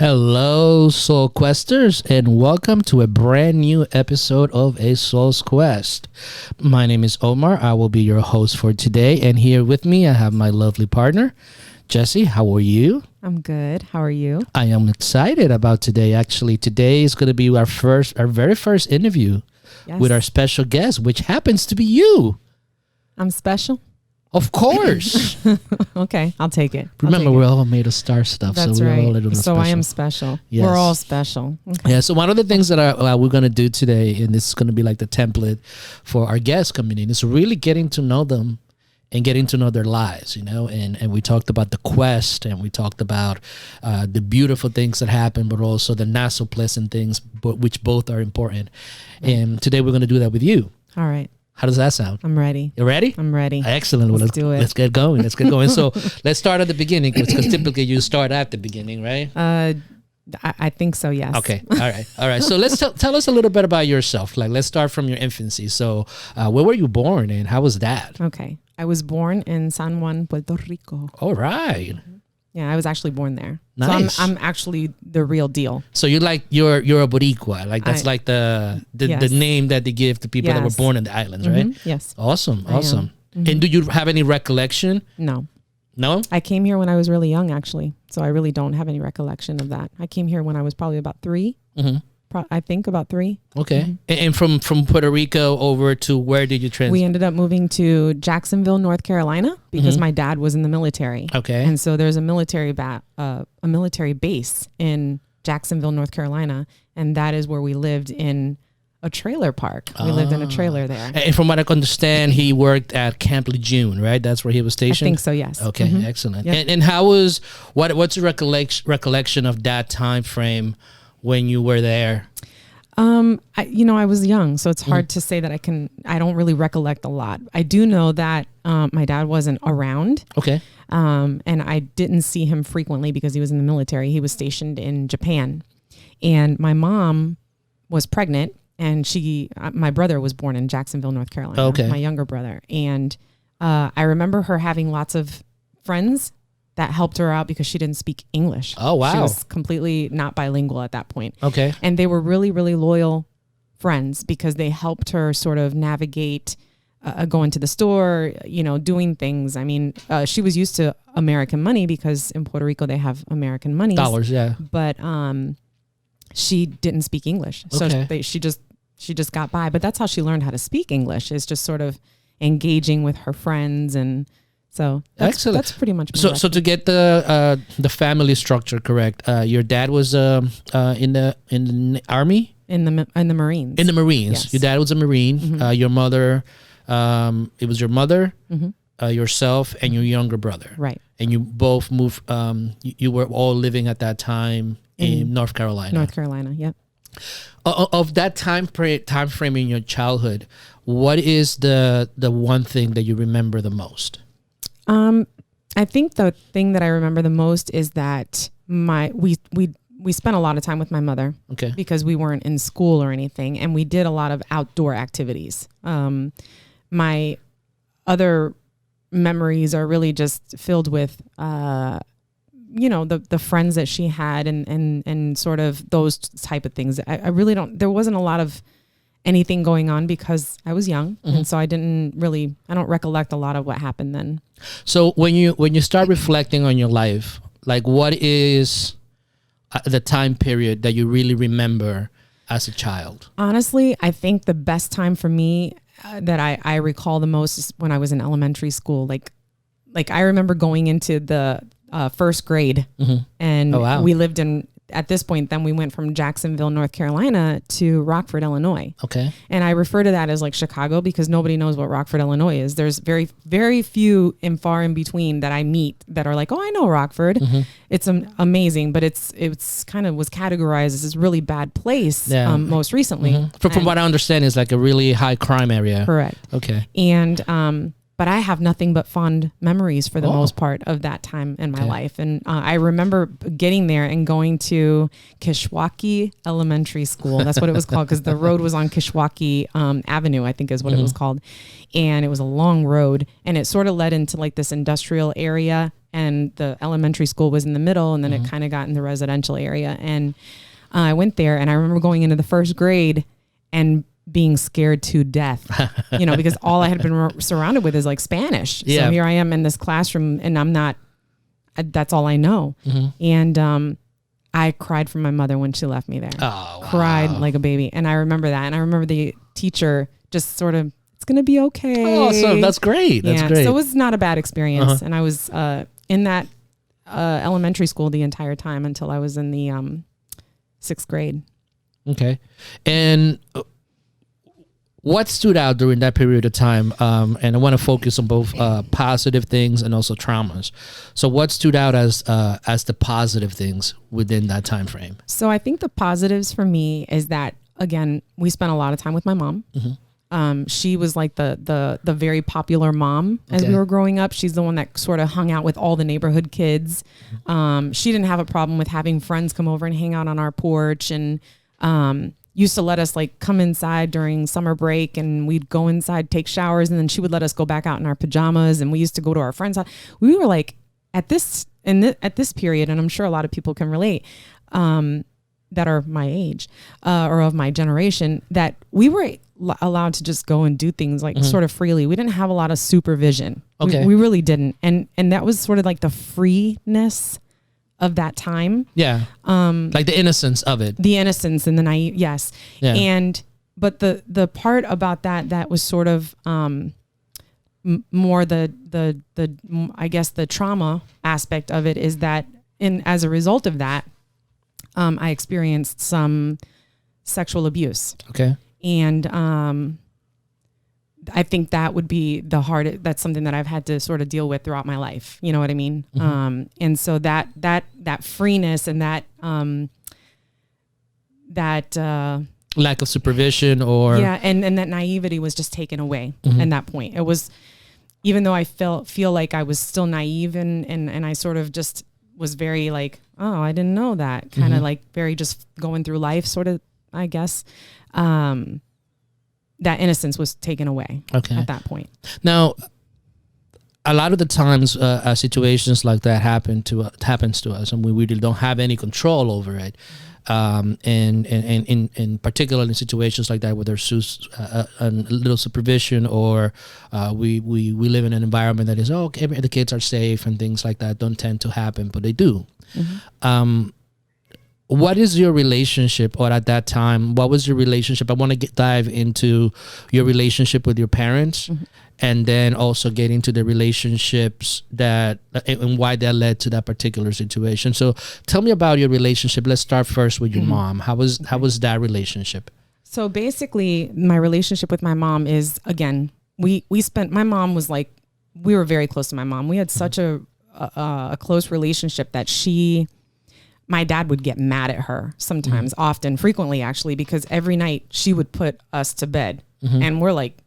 Hello, Soul Questers, and welcome to a brand new episode of A Soul's Quest. My name is Omar. I will be your host for today, and here with me I have my lovely partner, Jessie. How are you? I'm good. How are you? I am excited about today. Actually, today is going to be our very first interview with our special guest, which happens to be you. I'm special? Of course. Okay, I'll take it. Remember, we're all made of star stuff. That's so we're right. all a little so special. I am special. Yes. We're all special. Okay. Yeah, so one of the things that we're going to do today, and this is going to be like the template for our guests coming in, is really getting to know them and getting to know their lives, and we talked about the quest, and we talked about the beautiful things that happen, but also the not so pleasant things, but which both are important. And today we're going to do that with you. All right. How does that sound? I'm ready. You ready? I'm ready. Excellent. Well, let's do it. Let's get going. So let's start at the beginning, because typically you start at the beginning, right? I think so, yes. Okay. All right. So let's tell us a little bit about yourself. Like, let's start from your infancy. So where were you born and how was that? Okay. I was born in San Juan, Puerto Rico. All right. Yeah, I was actually born there. Nice. So I'm actually the real deal. So you're a Boricua. Like that's like the name that they give to people that were born in the islands, right? Yes. Awesome. Mm-hmm. And do you have any recollection? No. No? I came here when I was really young, actually. So I really don't have any recollection of that. I came here when I was probably about 3. Mm-hmm. I think about 3. Okay. Mm-hmm. And from Puerto Rico over to where did you transfer? We ended up moving to Jacksonville, North Carolina, because my dad was in the military. Okay. And so there's a military base in Jacksonville, North Carolina, and that is where we lived in a trailer park. We lived in a trailer there. And from what I understand, he worked at Camp Lejeune, right? That's where he was stationed? I think so, yes. Okay, excellent. Yep. And what's your recollection of that time frame when you were there? I was young, so it's hard to say that I don't really recollect a lot. I do know that my dad wasn't around. Okay. And I didn't see him frequently because he was in the military. He was stationed in Japan. And my mom was pregnant, and my brother was born in Jacksonville, North Carolina. Okay. My younger brother. And I remember her having lots of friends that helped her out because she didn't speak English. Oh, wow. She was completely not bilingual at that point. Okay. And they were really, really loyal friends because they helped her sort of navigate going to the store, doing things. I mean, she was used to American money because in Puerto Rico they have American money. Dollars, yeah. But she didn't speak English. So she just got by. But that's how she learned how to speak English, is just sort of engaging with her friends. And so excellent. That's pretty much so to get the family structure correct, your dad was in the Army? In the Marines. In the Marines. Yes. Your dad was a Marine. Your mother, it was your mother, yourself, and your younger brother. Right. And you both moved, you were all living at that time in North Carolina. North Carolina, yep. Of that time frame in your childhood, what is the one thing that you remember the most? I think the thing that I remember the most is that we spent a lot of time with my mother. Okay. Because we weren't in school or anything, and we did a lot of outdoor activities. My other memories are really just filled with the friends that she had and sort of those type of things. I really don't, there wasn't a lot of anything going on because I was young. And so I don't recollect a lot of what happened then. So when you start reflecting on your life, like what is the time period that you really remember as a child? Honestly, I think the best time for me that I recall the most is when I was in elementary school. Like I remember going into the first grade, and we lived at this point, then we went from Jacksonville, North Carolina to Rockford, Illinois. Okay. And I refer to that as like Chicago because nobody knows what Rockford, Illinois is. There's very, very few and far in between that I meet that are like, oh, I know Rockford. It's amazing, but it's kind of was categorized as this really bad place most recently. From what I understand, it's like a really high crime area. Correct. Okay. And but I have nothing but fond memories for the most part of that time in my life. And I remember getting there and going to Kishwaukee Elementary School. That's what it was called, because the road was on Kishwaukee Avenue, I think is what it was called. And it was a long road, and it sort of led into like this industrial area, and the elementary school was in the middle, and then it kind of got in the residential area. And I went there, and I remember going into the first grade and being scared to death, because all I had been surrounded with is like Spanish. So here I am in this classroom, and that's all I know. And I cried for my mother when she left me there. Oh, wow. Cried like a baby. And I remember that. And I remember the teacher just sort of, it's going to be okay. Oh, so that's great. That's great. So it was not a bad experience. And I was in that elementary school the entire time until I was in the 6th grade. Okay. And what stood out during that period of time? And I want to focus on both positive things and also traumas. So what stood out as the positive things within that time frame? So I think the positives for me is that, again, we spent a lot of time with my mom. She was like the very popular mom as we were growing up. She's the one that sort of hung out with all the neighborhood kids. She didn't have a problem with having friends come over and hang out on our porch, and used to let us like come inside during summer break, and we'd go inside, take showers, and then she would let us go back out in our pajamas, and we used to go to our friends' house. We were like at this period, and I'm sure a lot of people can relate, that are my age or of my generation, that we were allowed to just go and do things like sort of freely. We didn't have a lot of supervision. We really didn't. And that was sort of like the freeness of that time. Like the innocence of it. The innocence and the naive. Yes. Yeah. But the part about that was sort of more the I guess the trauma aspect of it is that as a result of that, I experienced some sexual abuse. Okay. And I think that would be that's something that I've had to sort of deal with throughout my life. You know what I mean? And so that freeness and that lack of supervision or and that naivety was just taken away at that point. It was, even though I feel like I was still naive and I sort of just was very like, oh, I didn't know that, kind of like very just going through life sort of, I guess. That innocence was taken away at that point. Now, a lot of the times situations like that happens to us, and we really don't have any control over it. And in particular in situations like that where there's a little supervision, or we live in an environment that is, okay, the kids are safe and things like that don't tend to happen, but they do. What is your relationship, or at that time, what was your relationship? I want to dive into your relationship with your parents, and then also get into the relationships and why that led to that particular situation. So tell me about your relationship. Let's start first with your mom. How was that relationship? So basically, my relationship with my mom is, again, my mom was like, we were very close to my mom. We had such a close relationship that my dad would get mad at her sometimes, often, frequently actually, because every night she would put us to bed, and we're like,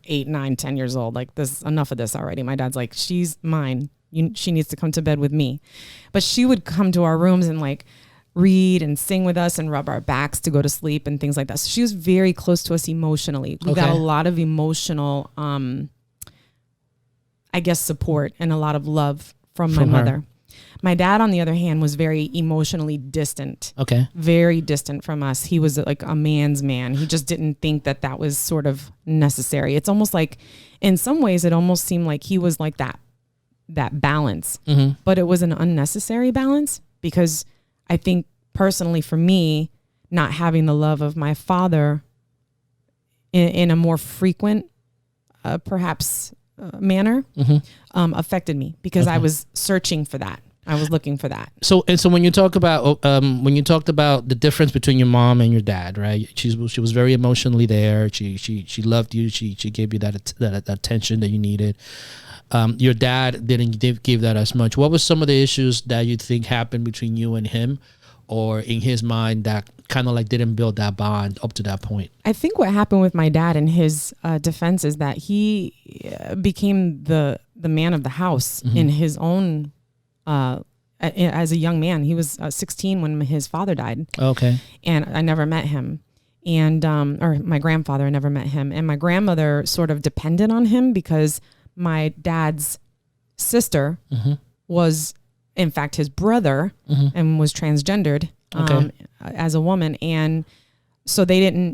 8, 9, 10 years old. Like, this, enough of this already. My dad's like, she's mine. She needs to come to bed with me. But she would come to our rooms and like read and sing with us and rub our backs to go to sleep and things like that. So she was very close to us emotionally. We got a lot of emotional, I guess, support and a lot of love from my mother. My dad, on the other hand, was very emotionally distant. Okay. Very distant from us. He was like a man's man. He just didn't think that was sort of necessary. It's almost like, in some ways, it almost seemed like he was like that balance. But it was an unnecessary balance, because I think personally for me, not having the love of my father in a more frequent, perhaps manner, affected me, because I was searching for that. I was looking for that. So when you talk about when you talked about the difference between your mom and your dad, right? She was very emotionally there. She loved you. She gave you that attention that you needed. Your dad didn't give that as much. What was some of the issues that you think happened between you and him, or in his mind, that kind of like didn't build that bond up to that point? I think what happened with my dad in his defense is that he became the man of the house in his own, as a young man. He was 16 when his father died. Okay. And I never met him. And, or my grandfather, I never met him. And my grandmother sort of depended on him because my dad's sister was, in fact, his brother and was transgendered as a woman. And so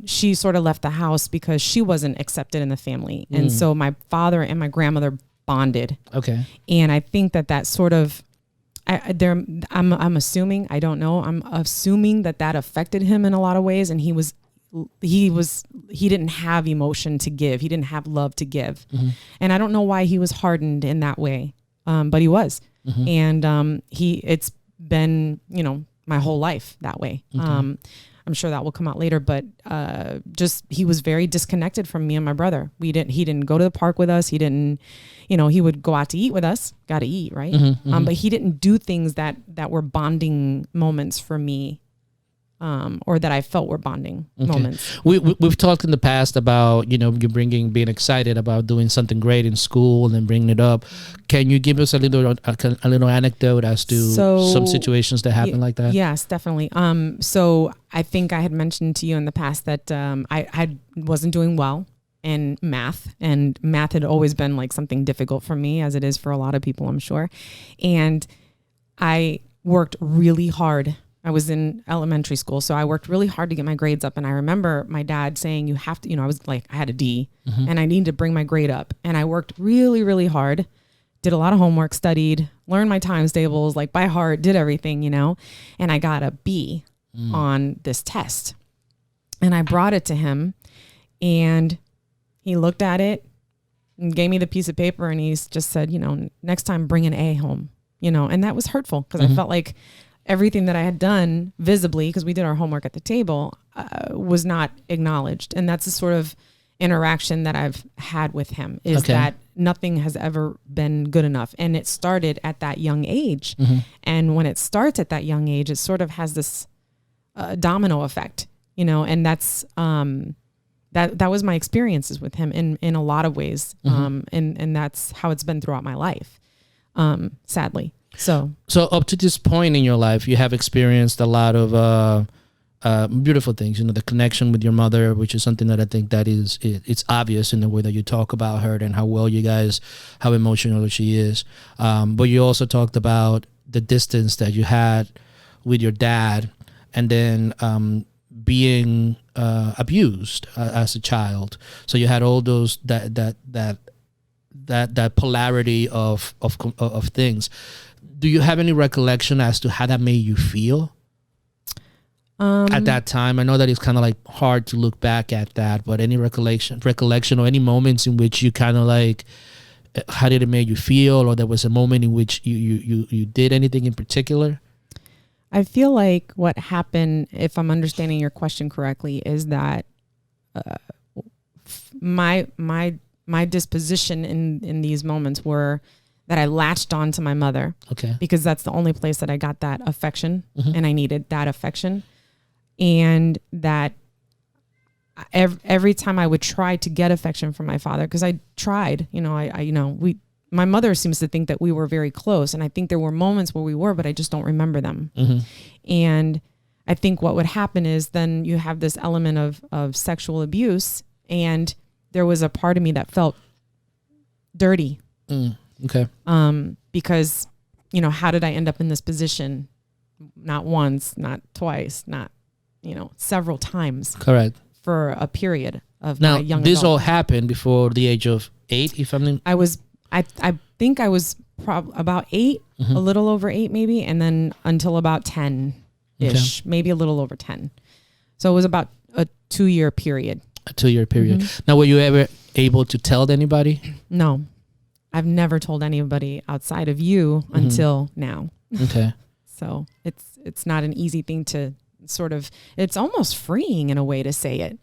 she sort of left the house because she wasn't accepted in the family. And so my father and my grandmother bonded. Okay. And I think that sort of, I'm assuming, I don't know, I'm assuming that affected him in a lot of ways. And he didn't have emotion to give. He didn't have love to give. And I don't know why he was hardened in that way. But he was. And it's been, my whole life that way. I'm sure that will come out later, but he was very disconnected from me and my brother. He didn't go to the park with us. He didn't, he would go out to eat with us. Got to eat, right? But he didn't do things that were bonding moments for me. Or that I felt were bonding moments. We've talked in the past about, you being excited about doing something great in school and then bringing it up. Can you give us a little anecdote as to some situations that happen like that? Yes, definitely. So I think I had mentioned to you in the past that I wasn't doing well in math, and math had always been like something difficult for me, as it is for a lot of people, I'm sure. And I worked really hard. I was in elementary school, so I worked really hard to get my grades up. And I remember my dad saying, you have to, I was like, I had a D and I needed to bring my grade up. And I worked really, really hard, did a lot of homework, studied, learned my times tables, like by heart, did everything, and I got a B on this test. And I brought it to him and he looked at it and gave me the piece of paper and he's just said, next time bring an A home, and that was hurtful because I felt like everything that I had done visibly, because we did our homework at the table, was not acknowledged. And that's the sort of interaction that I've had with him, is that nothing has ever been good enough. And it started at that young age. And when it starts at that young age, it sort of has this domino effect, and that's, that was my experiences with him in a lot of ways. And that's how it's been throughout my life, sadly. So up to this point in your life, you have experienced a lot of beautiful things. The connection with your mother, which is something that I think that it's obvious in the way that you talk about her and how well you guys, how emotional she is. But you also talked about the distance that you had with your dad, and then being abused as a child. So you had all those that polarity of things. Do you have any recollection as to how that made you feel at that time? I know that it's kind of like hard to look back at that, but any recollection or any moments in which you kind of like, how did it make you feel? Or there was a moment in which you did anything in particular? I feel like what happened, if I'm understanding your question correctly, is that my disposition in these moments were that I latched on to my mother, because that's the only place that I got that affection, and I needed that affection. And that every time I would try to get affection from my father, because I tried, my mother seems to think that we were very close, and I think there were moments where we were, but I just don't remember them. And I think what would happen is then you have this element of sexual abuse, and there was a part of me that felt dirty. Because, how did I end up in this position? Not once, not twice, not, several times. Correct. For a period of now, my young this adult. all happened before the age of 8, if I'm... I think I was about 8, a little over 8 maybe, and then until about 10-ish, maybe a little over 10. So it was about a 2-year period. A 2-year period. Now, were you ever able to tell anybody? No. I've never told anybody outside of you until now. Okay. So it's not an easy thing to sort of, it's almost freeing in a way to say it,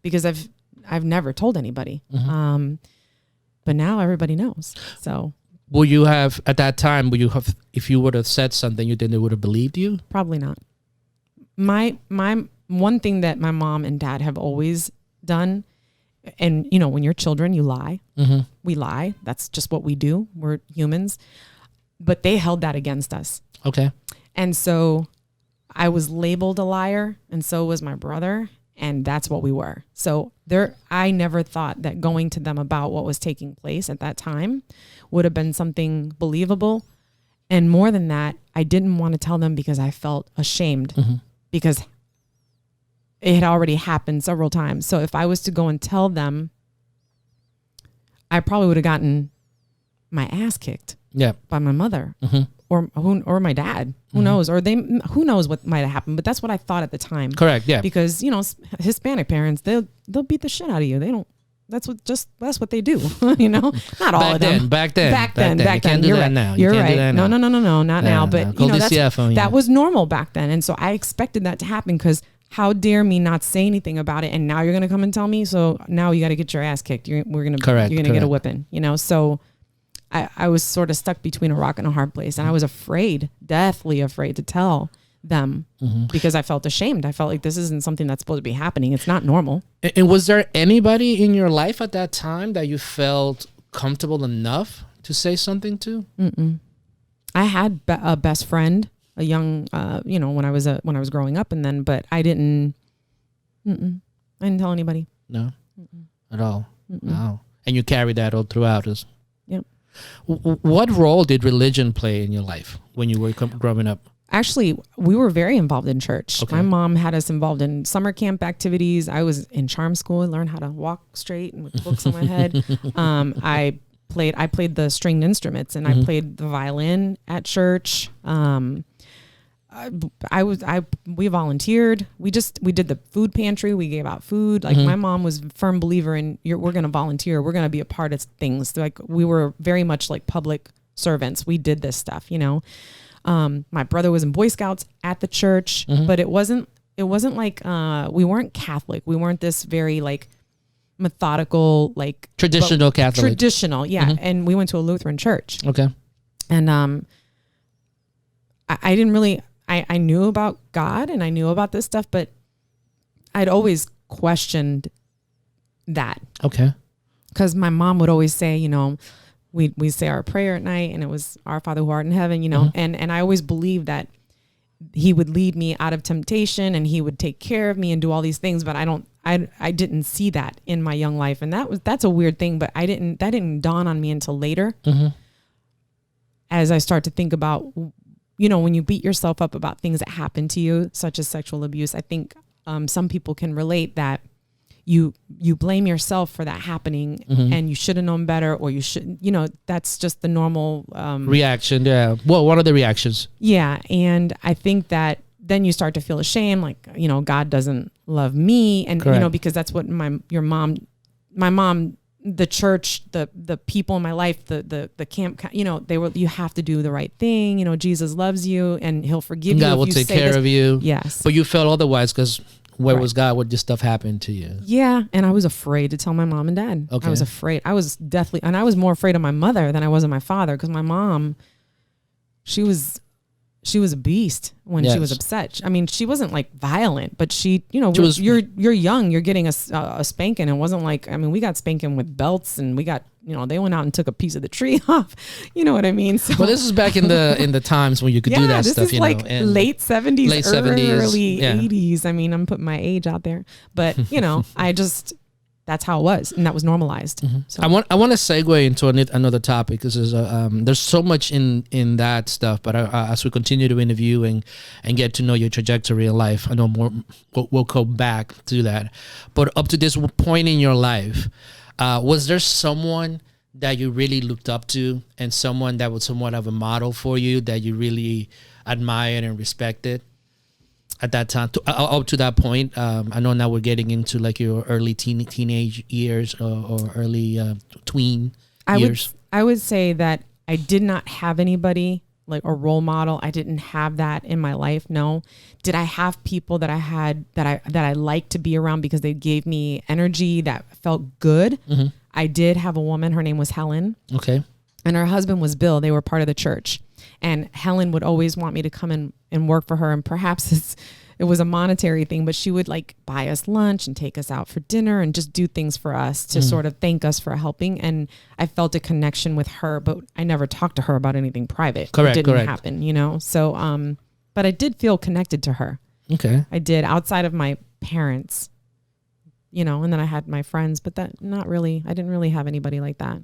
because I've never told anybody. But now everybody knows. So would you have, at that time, if you would have said something, you think they would have believed you? Probably not. my one thing that my mom and dad have always done, and you know, when you're children, you lie. Mm-hmm. We lie. That's just what we do. We're humans. But they held that against us. Okay. And so I was labeled a liar, and so was my brother, and that's what we were. So I never thought that going to them about what was taking place at that time would have been something believable. And more than that, I didn't want to tell them because I felt ashamed, mm-hmm. because it had already happened several times. So if I was to go and tell them, I probably would have gotten my ass kicked by my mother, mm-hmm. or my dad. Who mm-hmm. knows? Or who knows what might have happened? But that's what I thought at the time. Correct. Yeah. Because, you know, Hispanic parents, they'll beat the shit out of you. They don't. That's what they do. You know, not all of them. Back then. You can't do that now. You're right. No, not now. But you know, that was normal back then, and so I expected that to happen because. How dare me not say anything about it? And now you're going to come and tell me. So now you got to get your ass kicked. You're going to get a whipping, you know? So I was sort of stuck between a rock and a hard place. And I was afraid, deathly afraid to tell them mm-hmm. because I felt ashamed. I felt like this isn't something that's supposed to be happening. It's not normal. And was there anybody in your life at that time that you felt comfortable enough to say something to? Mm-mm. I had a best friend. A young, you know, when I was growing up, but I didn't tell anybody. No, at all. Wow. And you carried that all throughout. Yep. What role did religion play in your life when you were growing up? Actually, we were very involved in church. Okay. My mom had us involved in summer camp activities. I was in charm school. I learned how to walk straight and with books on my head. I played the stringed instruments, and mm-hmm. I played the violin at church. We volunteered. We did the food pantry. We gave out food. Like mm-hmm. my mom was a firm believer in we're going to volunteer. We're going to be a part of things. Like we were very much like public servants. We did this stuff, you know. My brother was in Boy Scouts at the church, mm-hmm. but it wasn't like, we weren't Catholic. We weren't this very like methodical, like traditional Catholic. Traditional. Yeah. Mm-hmm. And we went to a Lutheran church. Okay. And, I didn't really, I knew about God and I knew about this stuff, but I'd always questioned that. Okay. Because my mom would always say, you know, we say our prayer at night, and it was Our Father who art in heaven, you know, mm-hmm. and I always believed that he would lead me out of temptation and he would take care of me and do all these things, but I didn't see that in my young life. And that's a weird thing, but that didn't dawn on me until later. Mm-hmm. As I start to think about, you know, when you beat yourself up about things that happen to you, such as sexual abuse, I think some people can relate that you blame yourself for that happening, mm-hmm. and you should have known better, or you shouldn't, you know, that's just the normal reaction. Yeah. Well, what are the reactions? Yeah. And I think that then you start to feel ashamed, like, you know, God doesn't love me. And, Correct. You know, because that's what my mom, the church, the people in my life, the camp, you know, you have to do the right thing. You know, Jesus loves you and he'll forgive you. God will take care of you. Yes. But you felt otherwise because where right. was God? What this stuff happened to you? Yeah. And I was afraid to tell my mom and dad. Okay. I was afraid. I was deathly, and I was more afraid of my mother than I was of my father, because my mom, she was a beast when she was upset. I mean, she wasn't like violent, but she, you know, you're young, you're getting a spanking. It wasn't like, I mean, we got spanking with belts, and we got, you know, they went out and took a piece of the tree off. You know what I mean? So, well, this is back in the times when you could do that stuff. This is like late 70s, early 80s. I mean, I'm putting my age out there, but you know, that's how it was, and that was normalized. Mm-hmm. So. I want to segue into another topic, because there's so much in that stuff. But as we continue to interview and get to know your trajectory in life, I know more. We'll go back to that. But up to this point in your life, was there someone that you really looked up to, and someone that was somewhat of a model for you that you really admired and respected at that time, up to that point? I know now we're getting into like your early teenage years or early tween years. I would say that I did not have anybody like a role model. I didn't have that in my life. No. Did I have people that I had that I liked to be around because they gave me energy that felt good? Mm-hmm. I did have a woman. Her name was Helen. Okay. And her husband was Bill. They were part of the church. And Helen would always want me to come in and work for her. And perhaps it was a monetary thing, but she would like buy us lunch and take us out for dinner and just do things for us to sort of thank us for helping. And I felt a connection with her, but I never talked to her about anything private. Correct. It didn't happen, you know? So, but I did feel connected to her. Okay. I did, outside of my parents, you know, and then I had my friends, but that not really, I didn't really have anybody like that.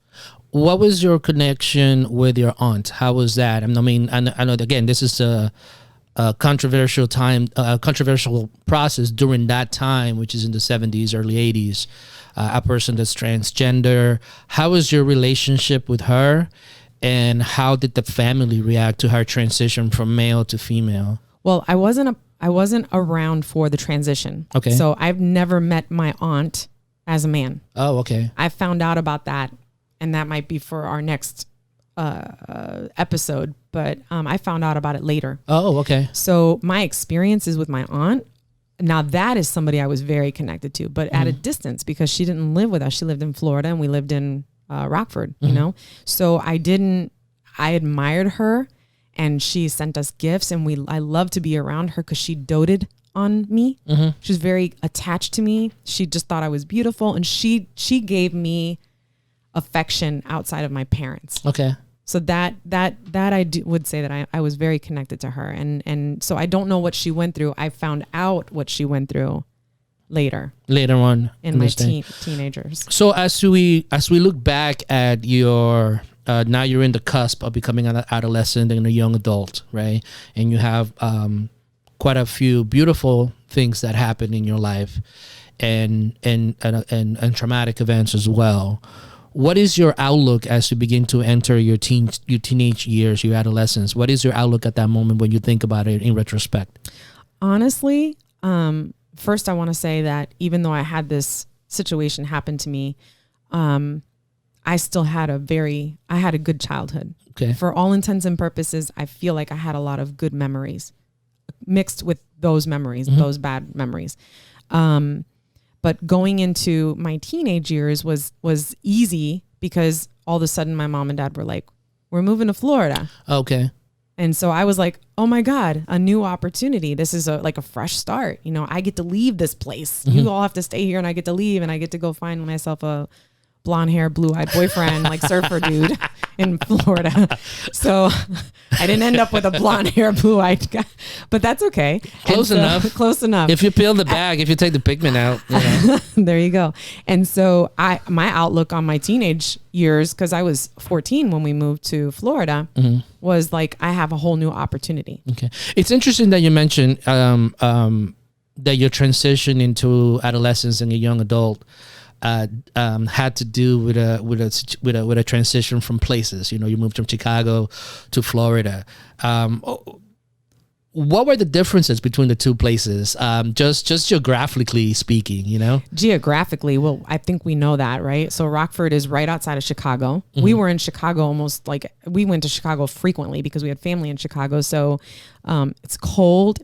What was your connection with your aunt? How was that? I mean, I know again, this is a controversial time, controversial process during that time, which is in the 70s, early 80s, a person that's transgender. How was your relationship with her, and how did the family react to her transition from male to female? Well, I wasn't around for the transition. Okay. So I've never met my aunt as a man. Oh, okay. I found out about that, and that might be for our next episode, but I found out about it later. Oh, okay. So my experiences with my aunt, now that is somebody I was very connected to, but at a distance, because she didn't live with us. She lived in Florida and we lived in Rockford, you know? So I admired her, and she sent us gifts, and I loved to be around her because she doted on me. She was very attached to me. She just thought I was beautiful, and she gave me affection outside of my parents. Okay. So that would say that I was very connected to her, and so I don't know what she went through. I found out what she went through later on in my teenagers. So as we look back at your now you're in the cusp of becoming an adolescent and a young adult, right? And you have quite a few beautiful things that happen in your life, and traumatic events as well. What is your outlook as you begin to enter your teenage years, your adolescence? What is your outlook at that moment when you think about it in retrospect? Honestly, first I want to say that even though I had this situation happen to me, I still had a good childhood. Okay. For all intents and purposes, I feel like I had a lot of good memories mixed with those memories, those bad memories. But going into my teenage years was easy because all of a sudden my mom and dad were like, we're moving to Florida. Okay. And so I was like, oh my God, a new opportunity. This is like a fresh start. You know, I get to leave this place. You all have to stay here, and I get to leave, and I get to go find myself a blonde hair, blue-eyed boyfriend, like surfer dude in Florida. So I didn't end up with a blonde hair, blue-eyed guy, but that's okay. Close enough. If you peel the bag, if you take the pigment out, you know. There you go. And so my outlook on my teenage years, because I was 14 when we moved to Florida, was like, I have a whole new opportunity. Okay. It's interesting that you mentioned that your transition into adolescence and a young adult had to do with a transition from places. You know, you moved from Chicago to Florida. What were the differences between the two places? Just geographically speaking, you know? Geographically, well, I think we know that, right? So Rockford is right outside of Chicago. We were in Chicago we went to Chicago frequently because we had family in Chicago. So it's cold.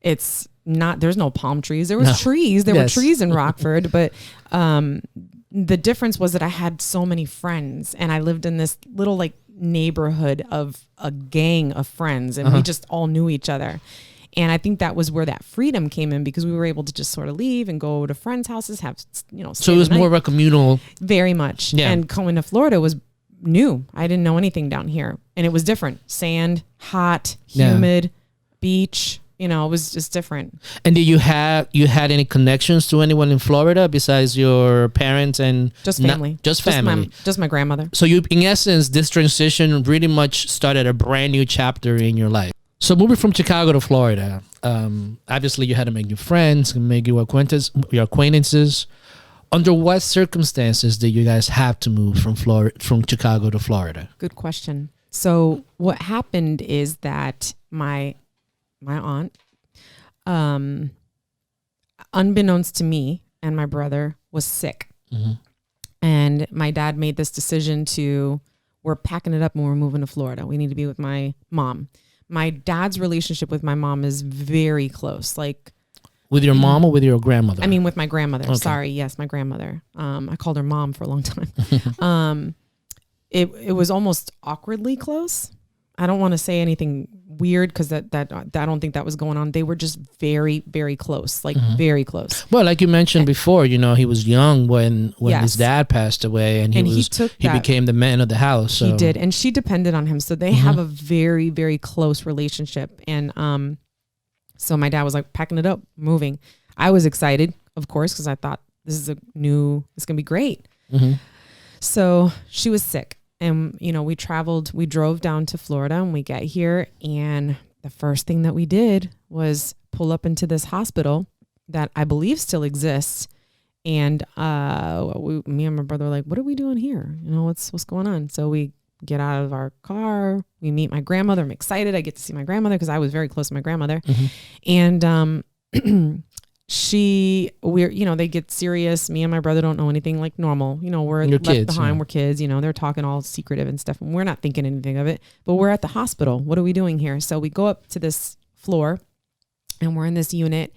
There's no palm trees. There was trees. There were trees in Rockford, but the difference was that I had so many friends, and I lived in this little like neighborhood of a gang of friends, and we just all knew each other. And I think that was where that freedom came in, because we were able to just sort of leave and go to friends' houses, have, you know. So it was more of a communal. Very much. Yeah. And going to Florida was new. I didn't know anything down here, and it was different. Sand, hot, humid, beach. You know, it was just different. And did you had any connections to anyone in Florida besides your parents and just family? Just family. Just my grandmother. So you, in essence, this transition really much started a brand new chapter in your life. So moving from Chicago to Florida, obviously you had to make new friends, make your acquaintances. Under what circumstances did you guys have to move from Chicago to Florida? Good question. So what happened is that my aunt, unbeknownst to me and my brother, was sick. And my dad made this decision we're packing it up and we're moving to Florida. We need to be with my mom. My dad's relationship with my mom is very close. Like, with your mom or with your grandmother? I mean, with my grandmother. Okay. Sorry. Yes, my grandmother. I called her mom for a long time. It was almost awkwardly close. I don't want to say anything weird because that I don't think that was going on. They were just very, very close, like very close. Well, like you mentioned before, he was young when his dad passed away, and he became the man of the house. So. He did, and she depended on him. So they have a very, very close relationship. And so my dad was like packing it up, moving. I was excited, of course, because I thought it's gonna be great. So she was sick. And, we drove down to Florida, and we get here, and the first thing that we did was pull up into this hospital that I believe still exists. And me and my brother were like, what are we doing here? What's going on? So we get out of our car, we meet my grandmother. I'm excited. I get to see my grandmother because I was very close to my grandmother. And they get serious. Me and my brother don't know anything, like normal. We're left kids, behind. Yeah. We're kids. They're talking all secretive and stuff. And we're not thinking anything of it. But we're at the hospital. What are we doing here? So we go up to this floor, and we're in this unit.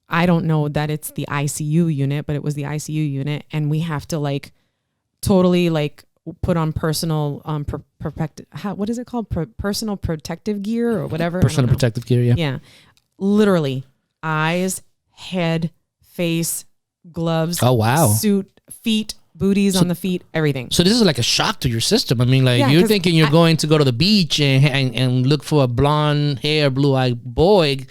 I don't know that it's the ICU unit, but it was the ICU unit, and we have to totally put on personal what is it called? Personal protective gear or whatever. Personal protective gear. Yeah. Yeah. Literally, eyes, head, face, gloves. Oh, wow. Suit, feet, booties on the feet, everything. So this is like a shock to your system. I mean, you're thinking you're going to go to the beach and look for a blonde hair, blue-eyed boyfriend,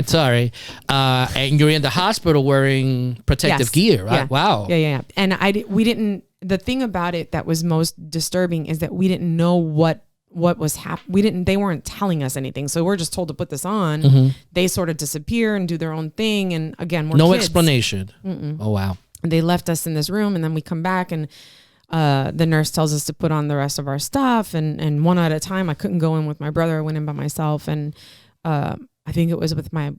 sorry. And you're in the hospital wearing protective gear, right? Yeah. Wow. Yeah. And the thing about it that was most disturbing is that we didn't know what was happening. They weren't telling us anything. So we're just told to put this on. They sort of disappear and do their own thing. And again, we're no kids. Explanation. Oh, wow. And they left us in this room, and then we come back, and the nurse tells us to put on the rest of our stuff. And one at a time, I couldn't go in with my brother. I went in by myself. And I think it was with my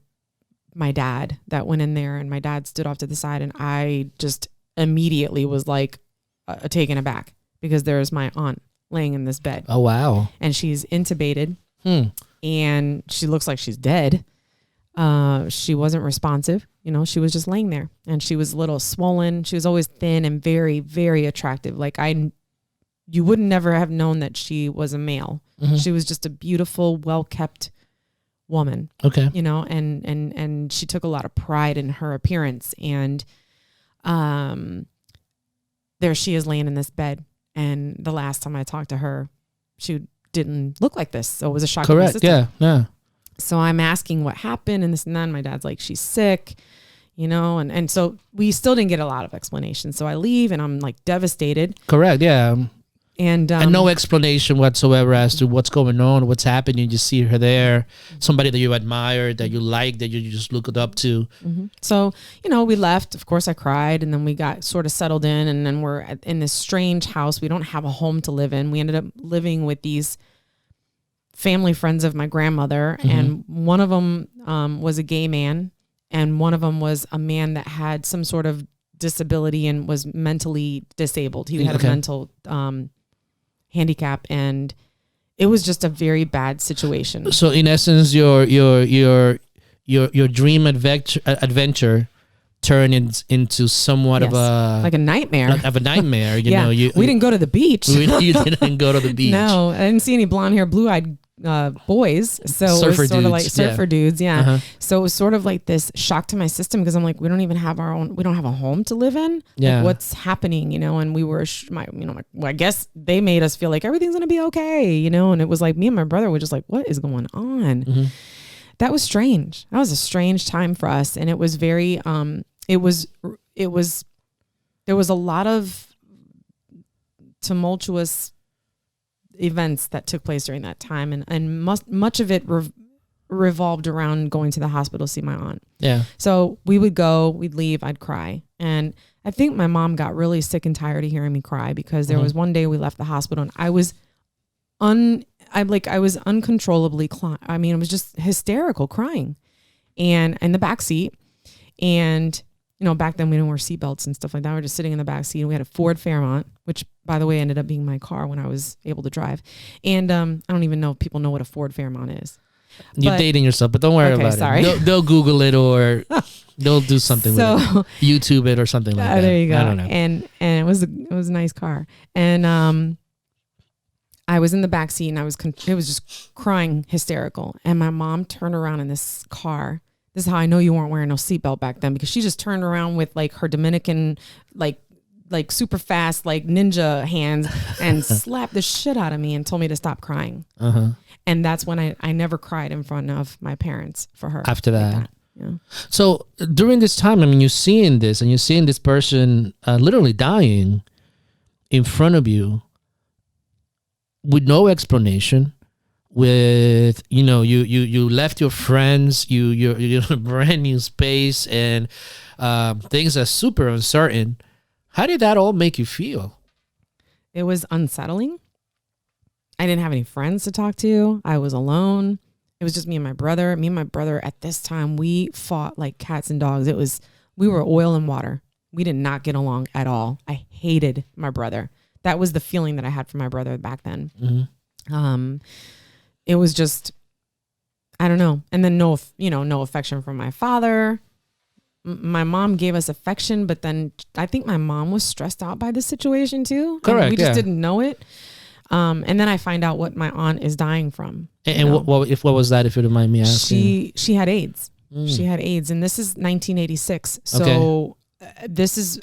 dad that went in there, and my dad stood off to the side, and I just immediately was taken aback because there's my aunt laying in this bed. Oh, wow. And she's intubated and she looks like she's dead. She wasn't responsive. She was just laying there, and she was a little swollen. She was always thin and very, very attractive. You would never have known that she was a male. She was just a beautiful, well-kept woman. Okay. And she took a lot of pride in her appearance. And there she is laying in this bed. And the last time I talked to her, she didn't look like this. So it was a shock. Correct. Yeah. So I'm asking what happened and this and that. And my dad's like, she's sick, and so we still didn't get a lot of explanation. So I leave, and I'm devastated. Correct. Yeah. And no explanation whatsoever as to what's going on, what's happening. You just see her there, somebody that you admire, that you like, that you just look it up to. So, we left. Of course, I cried, and then we got sort of settled in, and then we're in this strange house. We don't have a home to live in. We ended up living with these family friends of my grandmother, and one of them was a gay man, and one of them was a man that had some sort of disability and was mentally disabled. He had a mental handicap, and it was just a very bad situation. So in essence, your dream adventure turned into somewhat of a nightmare. Of a nightmare. We didn't go to the beach. You didn't go to the beach. No, I didn't see any blonde hair, blue-eyed boys. So surfer it was sort dudes, of like surfer dudes. Yeah. Uh-huh. So it was sort of like this shock to my system because I'm like, we don't even have we don't have a home to live in. Yeah. What's happening, and we were, I guess they made us feel like everything's going to be okay, and it was like me and my brother were just like, what is going on? That was strange. That was a strange time for us. And it was very, there was a lot of tumultuous events that took place during that time, and much of it revolved around going to the hospital to see my aunt. Yeah. So we'd leave, I'd cry. And I think my mom got really sick and tired of hearing me cry because there was one day we left the hospital and I was uncontrollably it was just hysterical crying and in the back seat. And back then we didn't wear seatbelts and stuff like that. We were just sitting in the back seat, and we had a Ford Fairmont, which by the way ended up being my car when I was able to drive. And I don't even know if people know what a Ford Fairmont is. You're dating yourself, but don't worry about it. They'll Google it, or they'll do something with it. YouTube it or something like that. There you go. I don't know. And it was a nice car. And I was in the back seat and it was just crying hysterical. And my mom turned around in this car. This is how I know you weren't wearing no seatbelt back then, because she just turned around with like her Dominican, like super fast, like ninja hands and slapped the shit out of me and told me to stop crying. Uh-huh. And that's when I never cried in front of my parents for her. After that. Yeah. So during this time, I mean, you're seeing this and you're seeing this person literally dying in front of you with no explanation. With, you know, you left your friends, you're in a brand new space, and things are super uncertain. How did that all make you feel? It was unsettling. I didn't have any friends to talk to. I was alone. It was just me and my brother. Me and my brother at this time, we fought like cats and dogs. We were oil and water. We did not get along at all. I hated my brother. That was the feeling that I had for my brother back then. Mm-hmm. It was just, I don't know. And then no affection from my father. My mom gave us affection, but then I think my mom was stressed out by the situation too. Correct. We just didn't know it. And then I find out what my aunt is dying from. And what was that, if you don't mind me asking? She had AIDS. She had AIDS, and this is 1986. So this is.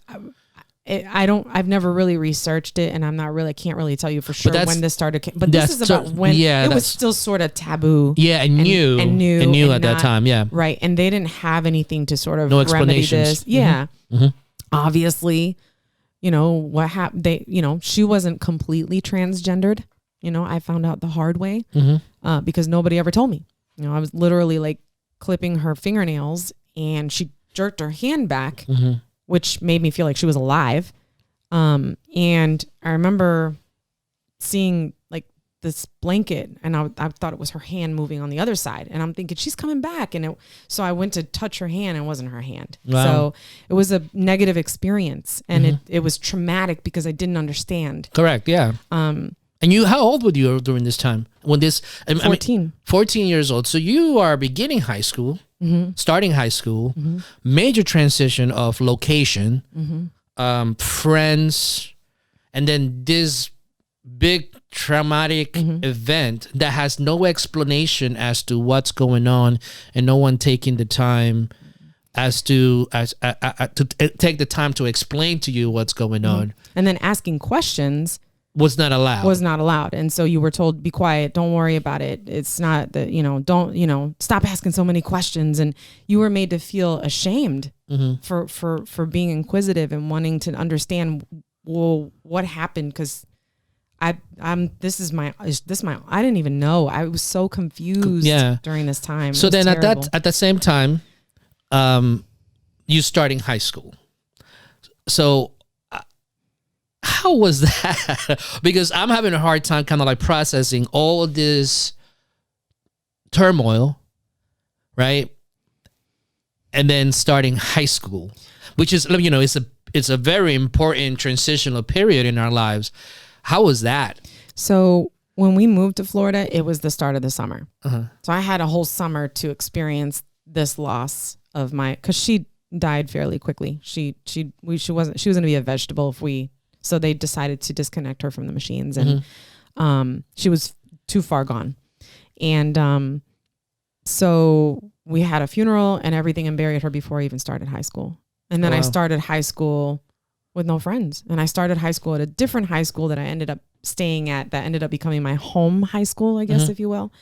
I've never really researched it, and I can't really tell you for sure when this started. But this is about when it was still sort of taboo. Yeah, and new at that time. Yeah, right. And they didn't have anything to sort of remedy this. Yeah, obviously, what happened. She wasn't completely transgendered. I found out the hard way because nobody ever told me. I was literally like clipping her fingernails, and she jerked her hand back. Which made me feel like she was alive. And I remember seeing like this blanket, and I thought it was her hand moving on the other side. And I'm thinking, she's coming back. So I went to touch her hand, and it wasn't her hand. Wow. So it was a negative experience, and it was traumatic because I didn't understand. Correct, yeah. And how old were you during this time? 14. 14 years old. So you are beginning high school. Starting high school, major transition of location, friends, and then this big traumatic event that has no explanation as to what's going on, and no one taking the time to take the time to explain to you what's going on, and then asking questions. Was not allowed. And so you were told, be quiet, don't worry about it. It's not that, don't, stop asking so many questions. And you were made to feel ashamed for being inquisitive and wanting to understand, well, what happened? Because I didn't even know. I was so confused during this time. So then at the same time, you starting high school. So how was that? Because I'm having a hard time kind of like processing all of this turmoil, right? And then starting high school, which is, it's a very important transitional period in our lives. How was that? So when we moved to Florida, it was the start of the summer. So I had a whole summer to experience this loss of because she died fairly quickly. She was going to be a vegetable so they decided to disconnect her from the machines, and she was too far gone. And so we had a funeral and everything and buried her before I even started high school. And then I started high school with no friends. And I started high school at a different high school that I ended up staying at, that ended up becoming my home high school, I guess, if you will,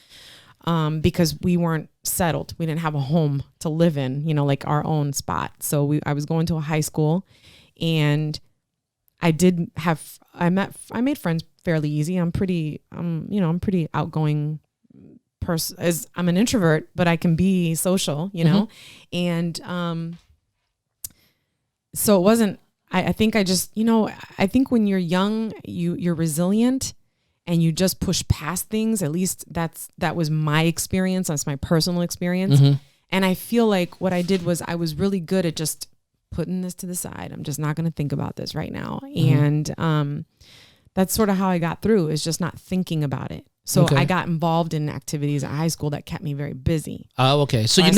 because we weren't settled. We didn't have a home to live in, like our own spot. So I was going to a high school, and I made friends fairly easy. I'm pretty outgoing person. I'm an introvert, but I can be social, and so it wasn't. I think I think when you're young, you're resilient, and you just push past things. At least that was my experience. That's my personal experience, and I feel like what I did was I was really good at just putting this to the side. I'm just not going to think about this right now. And that's sort of how I got through, is just not thinking about it. So I got involved in activities at high school that kept me very busy. Oh, okay. So you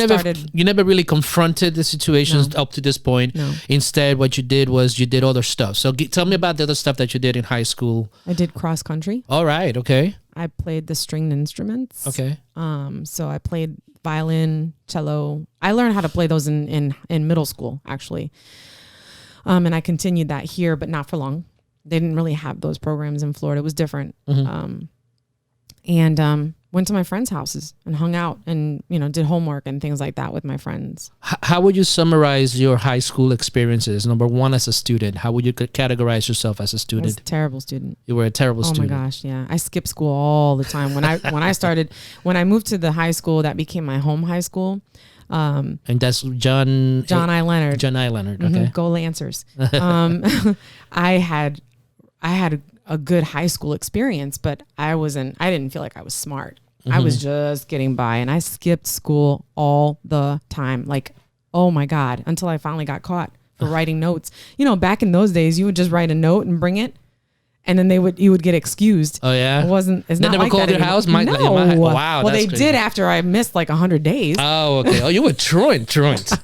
never really confronted the situations up to this point. No. Instead, what you did was you did other stuff. So tell me about the other stuff that you did in high school. I did cross country. All right. Okay. I played the stringed instruments. Okay. So I played violin, cello. I learned how to play those in middle school, actually. And I continued that here, but not for long. They didn't really have those programs in Florida. It was different. Mm-hmm. And went to my friends' houses and hung out and, did homework and things like that with my friends. How would you summarize your high school experiences? Number one, as a student, how would you categorize yourself as a student? I was a terrible student. You were a terrible student. Oh my gosh, yeah. I skipped school all the time. When I moved to the high school, that became my home high school. And that's John I. Leonard. John I. Leonard. Okay. Mm-hmm. Go Lancers. I had a good high school experience, but I didn't feel like I was smart. Mm-hmm. I was just getting by, and I skipped school all the time. Like, oh my God, until I finally got caught for writing notes. Back in those days, you would just write a note and bring it, and then you would get excused. Oh yeah. It's they not never like called that your house? No. Wow. Well, they did after I missed like 100 days. Oh, okay. Oh, you were truant.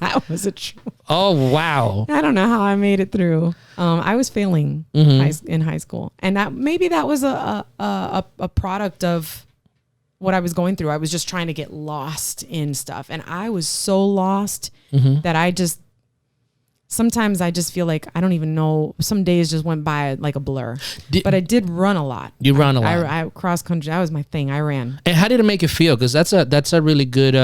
I was a truant. Oh, wow. I don't know how I made it through. I was failing in high school, and that was a product of what I was going through. I was just trying to get lost in stuff, and I was so lost that sometimes I just feel like I don't even know. Some days just went by like a blur. But I did run a lot. You run a lot. I cross country. That was my thing. I ran. And how did it make you feel? Because that's a really good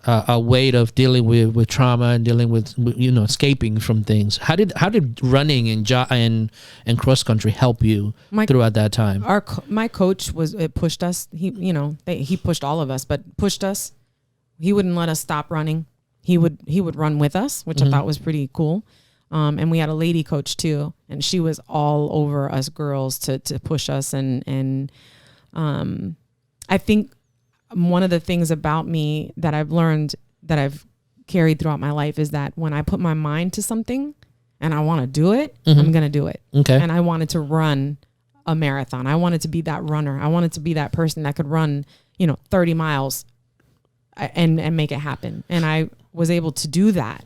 a way of dealing with trauma and dealing with escaping from things. How did running and cross country help you throughout that time? My coach pushed us. He pushed all of us, but pushed us. He wouldn't let us stop running. He would run with us, which I thought was pretty cool. And we had a lady coach too, and she was all over us girls to push us. And I think one of the things about me that I've learned, that I've carried throughout my life, is that when I put my mind to something and I want to do it, I'm going to do it. Okay. And I wanted to run a marathon. I wanted to be that runner. I wanted to be that person that could run, 30 miles and make it happen. And I was able to do that.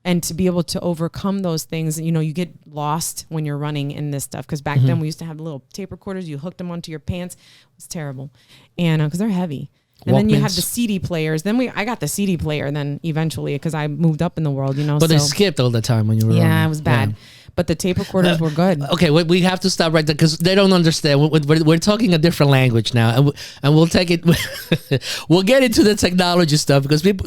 And to be able to overcome those things, you get lost when you're running in this stuff. Because back then we used to have little tape recorders. You hooked them onto your pants. It was terrible. And because they're heavy. And then you have the CD players. Then I got the CD player then eventually, because I moved up in the world, But they skipped all the time when you were running. Yeah, it was bad. Yeah. But the tape recorders were good. Okay, we have to stop right there because they don't understand. We're talking a different language now, and we'll take it. We'll get into the technology stuff because people,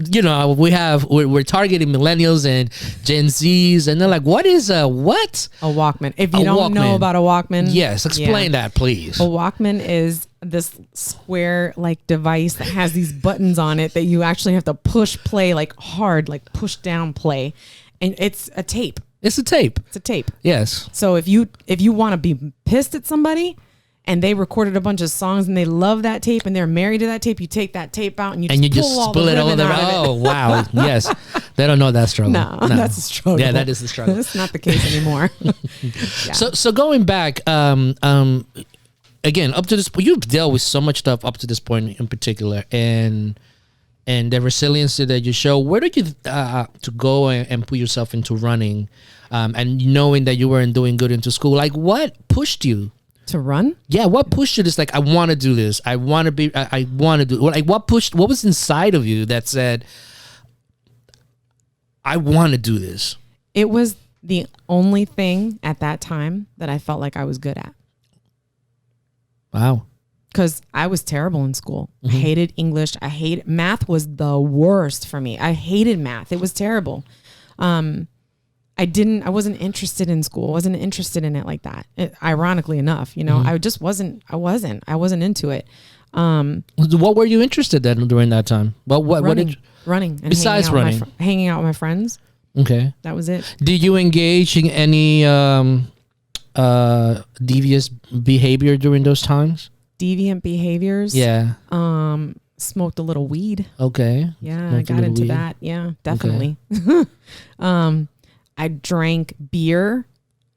we're targeting millennials and Gen Zs, and they're like, "What is a what?" A Walkman. If you don't know about a Walkman, yes, explain that, please. A Walkman is this square like device that has these buttons on it that you actually have to push play, like hard, like push down play, and it's a tape. It's a tape. It's a tape. Yes. So if you want to be pissed at somebody and they recorded a bunch of songs and they love that tape and they're married to that tape, you take that tape out and you just pull it all the ribbon out of it. Oh, wow. Yes. They don't know that struggle. No, that's a struggle. Yeah, that is the struggle. That's not the case anymore. Yeah. So going back, again, up to this point, you've dealt with so much stuff up to this point in particular, and the resiliency that you show. Where did you to go and put yourself into running, and knowing that you weren't doing good into school? Like, what pushed you to run? Yeah, what pushed you? Just like, I want to do this. I want to be. I want to do. Like, what pushed? What was inside of you that said, I want to do this? It was the only thing at that time that I felt like I was good at. Wow. Because I was terrible in school. I hated English. Math was the worst for me. I hated math. It was terrible. I wasn't interested in school. I wasn't interested in it like that. Ironically enough, I just wasn't into it. What were you interested in during that time? Running. And besides running? Hanging out with my friends. Okay. That was it. Did you engage in any devious behavior during those times? Deviant behaviors. Yeah. Smoked a little weed. Okay. Yeah, I got into that. Yeah, definitely. Okay. I drank beer.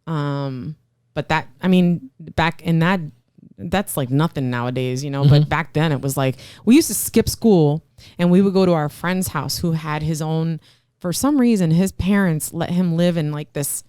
But back in that that's like nothing nowadays, but back then it was like, we used to skip school and we would go to our friend's house who had his own, for some reason, his parents let him live in like this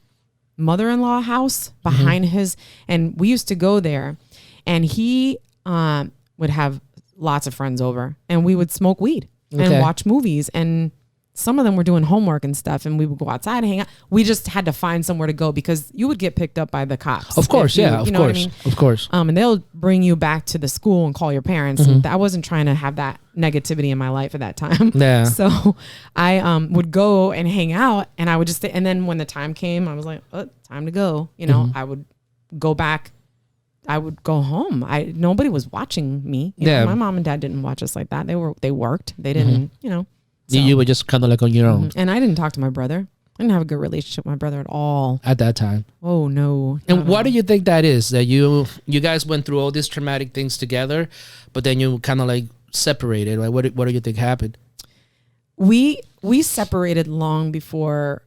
mother-in-law house behind his, and we used to go there, and he would have lots of friends over, and we would smoke weed and watch movies, and some of them were doing homework and stuff, and we would go outside and hang out. We just had to find somewhere to go because you would get picked up by the cops. Of course, of course, of course. And they'll bring you back to the school and call your parents. And I wasn't trying to have that negativity in my life at that time. Yeah. So I would go and hang out, and I would just stay. And then when the time came, I was like, oh, time to go. I would go back. I would go home. Nobody was watching me. My mom and dad didn't watch us like that. They worked. They didn't, So. You were just kind of like on your own. And I didn't talk to my brother. I didn't have a good relationship with my brother at all. At that time. Oh, no. And what do you think that is? That you guys went through all these traumatic things together, but then you kind of like separated. Like, what do you think happened? We separated long before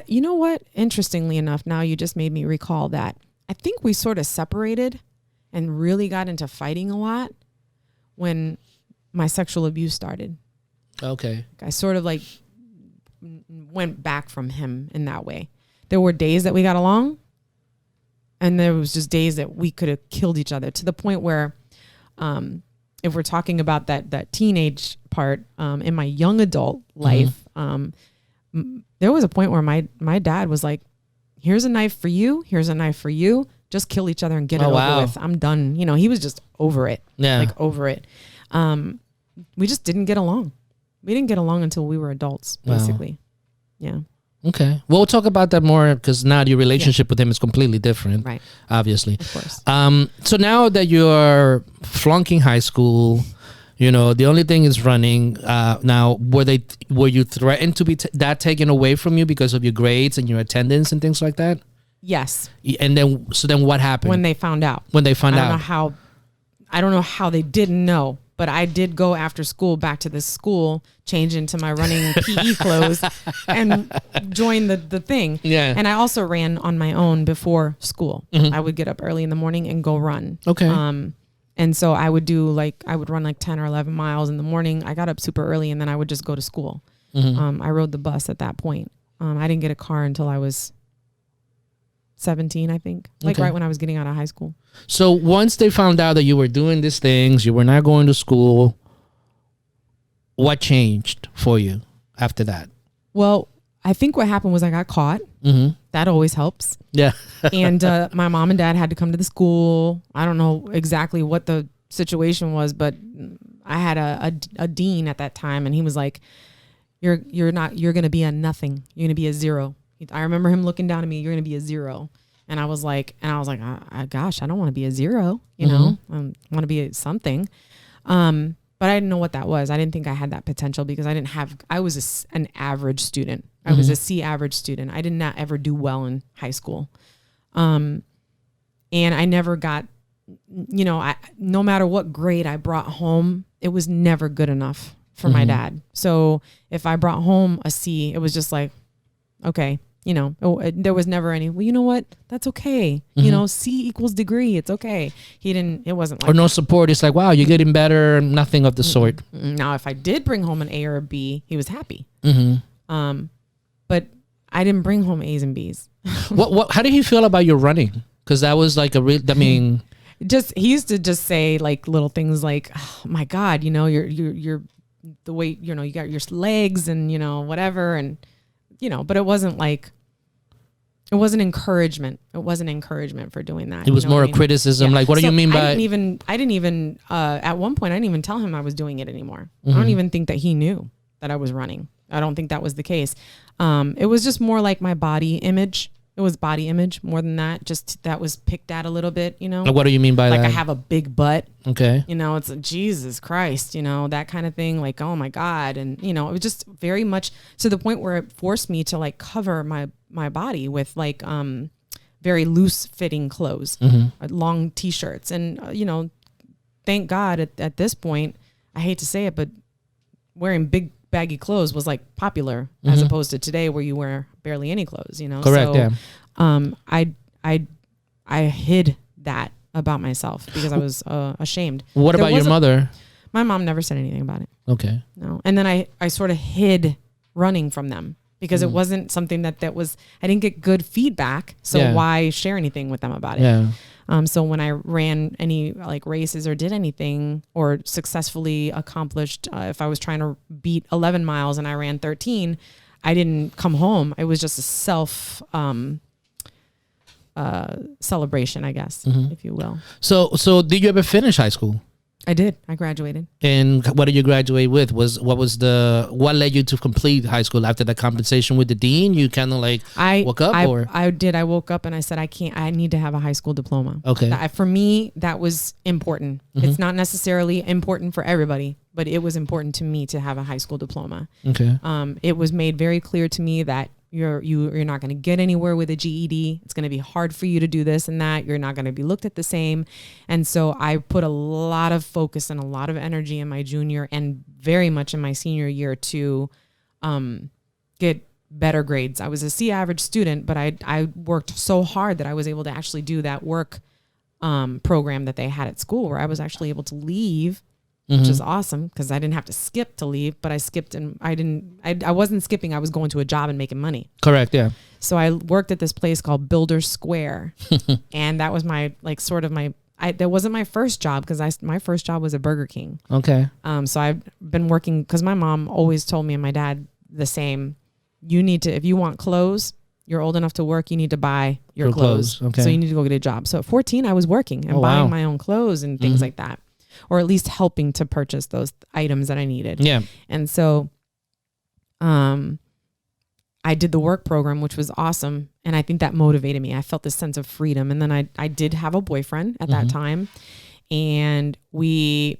you know what? Interestingly enough, now you just made me recall that. I think we sort of separated and really got into fighting a lot when my sexual abuse started. Okay. I sort of like went back from him in that way. There were days that we got along, and there was just days that we could have killed each other, to the point where, if we're talking about that teenage part, in my young adult life, there was a point where my dad was like, here's a knife for you. Here's a knife for you. Just kill each other and get it over with. I'm done. He was just over it. Yeah. Like over it. We just didn't get along. We didn't get along until we were adults, basically. Yeah. Okay. Well, we'll talk about that more, because now your relationship with him is completely different. Right. Obviously. Of course. So now that you're flunking high school, the only thing is running. Now, were you threatened to be that taken away from you because of your grades and your attendance and things like that? Yes. And then what happened? When they found out. I don't know how they didn't know. But I did go after school back to this school, change into my running PE clothes, and join the thing. Yeah. And I also ran on my own before school. I would get up early in the morning and go run. Okay. And so I would run like 10 or 11 miles in the morning. I got up super early, and then I would just go to school. I rode the bus at that point. I didn't get a car until I was 17, I think, right when I was getting out of high school. So once they found out that you were doing these things, you were not going to school, what changed for you after that? Well, I think what happened was I got caught. That always helps. Yeah. And my mom and dad had to come to the school. I don't know exactly what the situation was, but I had a dean at that time, and he was like, you're going to be a nothing. You're going to be a zero. I remember him looking down at me, you're going to be a zero. And I was like, gosh, I don't want to be a zero, I want to be something. But I didn't know what that was. I didn't think I had that potential because I was an average student. I was a C average student. I did not ever do well in high school. And I never got, no matter what grade I brought home, it was never good enough for my dad. So if I brought home a C, it was just like, okay, there was never any, well, you know what? That's okay. C equals degree. It's okay. It wasn't like. Or no support. It's like, wow, you're getting better. Nothing of the sort. Now, if I did bring home an A or a B, he was happy. But I didn't bring home A's and B's. How did he feel about your running? Because that was like he used to just say like little things like, oh my God, you're the way, you got your legs and, whatever. And, but it wasn't encouragement. It wasn't encouragement for doing that. It was more a criticism. Yeah. Like, what do you mean by? I didn't even, at one point, I didn't even tell him I was doing it anymore. I don't even think that he knew that I was running. I don't think that was the case. It was just more like my body image. It was body image more than that. Just that was picked at a little bit, Like, what do you mean by that? Like I have a big butt. Okay. It's Jesus Christ, that kind of thing. Like, oh my God. And, it was just very much to the point where it forced me to like cover my body with like very loose fitting clothes, long t-shirts. And, thank God at this point, I hate to say it, but wearing big baggy clothes was like popular as opposed to today where you wear barely any clothes, Correct. So, yeah. I hid that about myself because I was ashamed. What about your mother? My mom never said anything about it. Okay. No. And then I sort of hid running from them because it wasn't something that was, I didn't get good feedback. So why share anything with them about it? Yeah. So when I ran any like races or did anything or successfully accomplished, if I was trying to beat 11 miles and I ran 13, I didn't come home. It was just a self celebration, I guess, if you will. So did you ever finish high school? I did. I graduated. And what did you graduate with? What led you to complete high school after that conversation with the dean? You kind of like woke up I did. I woke up and I said, I need to have a high school diploma. Okay. For me, that was important. It's not necessarily important for everybody, but it was important to me to have a high school diploma. Okay. It was made very clear to me that you're not going to get anywhere with a GED. It's going to be hard for you to do this and that. You're not going to be looked at the same. And so I put a lot of focus and a lot of energy in my junior and very much in my senior year to get better grades. I was a C average student, but I worked so hard that I was able to actually do that work program that they had at school where I was actually able to leave, which is awesome because I didn't have to skip to leave, but I skipped and I wasn't skipping. I was going to a job and making money. Correct. Yeah. So I worked at this place called Builder Square and that was my, like, sort of my, that wasn't my first job because my first job was at Burger King. Okay. So I've been working because my mom always told me and my dad the same, you need to, if you want clothes, you're old enough to work, you need to buy your clothes. Okay. So you need to go get a job. So at 14, I was working and buying my own clothes and things like that. Or at least helping to purchase those items that I needed. Yeah. And so I did the work program, which was awesome. And I think that motivated me. I felt this sense of freedom. And then I did have a boyfriend at that time. And we,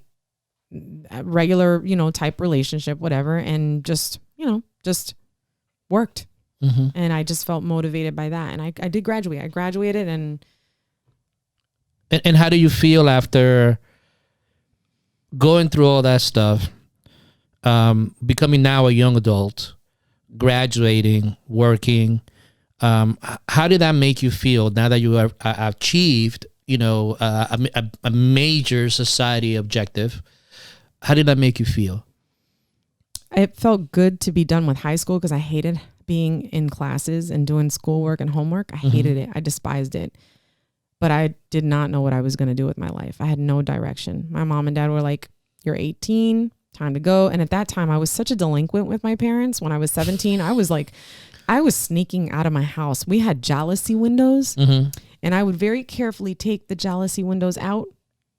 regular, type relationship, whatever. And just worked. And I just felt motivated by that. And I did graduate. I graduated and how do you feel after going through all that stuff, becoming now a young adult, graduating, working? How did that make you feel now that you have achieved, a major society objective? How did that make you feel? It felt good to be done with high school because I hated being in classes and doing schoolwork and homework. I hated it. I despised it. But I did not know what I was going to do with my life. I had no direction. My mom and dad were like, you're 18, time to go. And at that time, I was such a delinquent with my parents. When I was 17, I was sneaking out of my house. We had jalousie windows, and I would very carefully take the jalousie windows out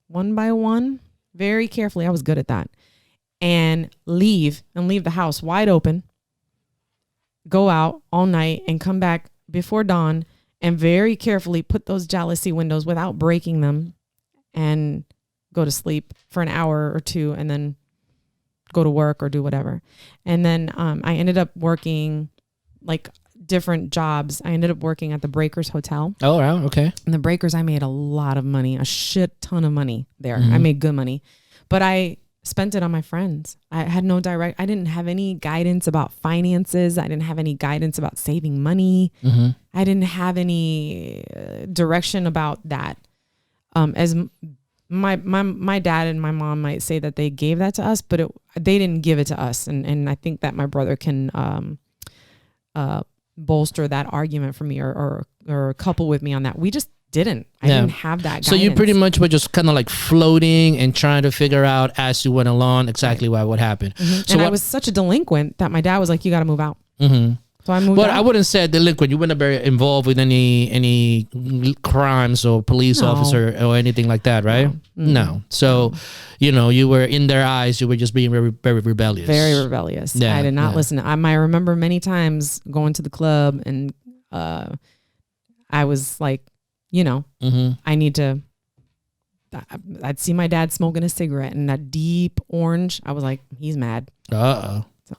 one by one, very carefully. I was good at that. And leave the house wide open, go out all night and come back before dawn and very carefully put those jalousie windows without breaking them and go to sleep for an hour or two and then go to work or do whatever. And then I ended up working like different jobs. I ended up working at the Breakers Hotel. Oh, wow. Okay. And the Breakers, I made a lot of money, a shit ton of money there. I made good money, but I spent it on my friends. I had I didn't have any guidance about finances. I didn't have any guidance about saving money. I didn't have any direction about that. As my dad and my mom might say that they gave that to us, but they didn't give it to us. And I think that my brother can bolster that argument for me or couple with me on that. We just didn't. I didn't have that guidance. So you pretty much were just kind of like floating and trying to figure out as you went along exactly what would happen. So I was such a delinquent that my dad was like, you got to move out. So I moved out. I wouldn't say delinquent. You weren't very involved with any crimes or police officer or anything like that, right? No. So, you were in their eyes, you were just being very, very rebellious. Very rebellious. Yeah, I did not listen. I remember many times going to the club and I was like, I need to, I'd see my dad smoking a cigarette and that deep orange. I was like, he's mad.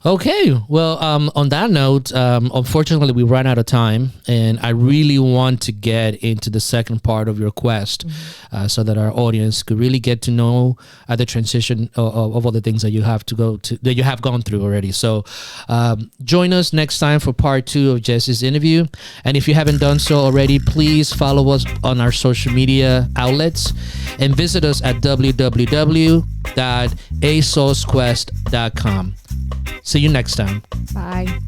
Okay. Well, on that note, unfortunately, we ran out of time, and I really want to get into the second part of your quest, so that our audience could really get to know the transition of all the things that you have that you have gone through already. So, join us next time for part 2 of Jessie's interview. And if you haven't done so already, please follow us on our social media outlets and visit us at www.asosquest.com. See you next time. Bye.